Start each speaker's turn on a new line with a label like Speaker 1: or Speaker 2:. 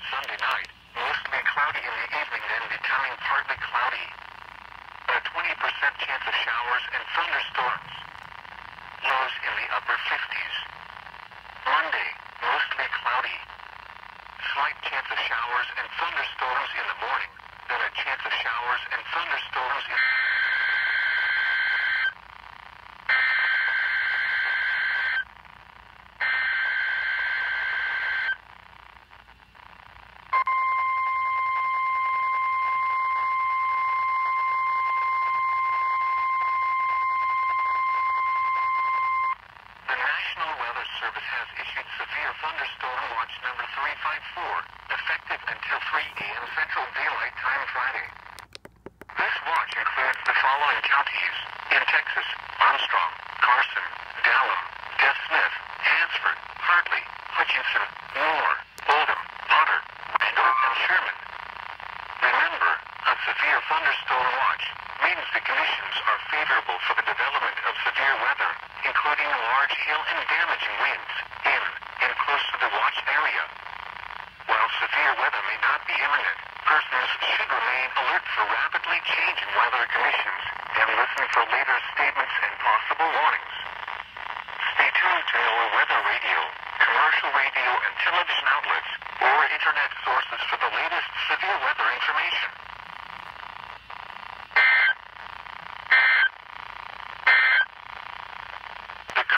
Speaker 1: Sunday night, mostly cloudy in the evening, then becoming partly cloudy. A 20% chance of showers and thunderstorms. Lows in the upper 50s. Monday, mostly cloudy. Slight chance of showers and thunderstorms in the morning, then a chance of showers and thunderstorms in severe thunderstorm watch number 354, effective until 3 a.m. Central Daylight Time Friday. This watch includes the following counties in Texas: Armstrong, Carson, Dallam, Des Smith, Hansford, Hartley, Hutchinson, Moore, Oldham, Potter, Randall, and Sherman. Remember, a severe thunderstorm watch means the conditions are favorable for the development of severe weather, including large hail and damaging winds in and close to the watch area. While severe weather may not be imminent, persons should remain alert for rapidly changing weather conditions and listen for later statements and possible warnings. Stay tuned to NOAA weather radio, commercial radio and television outlets, or internet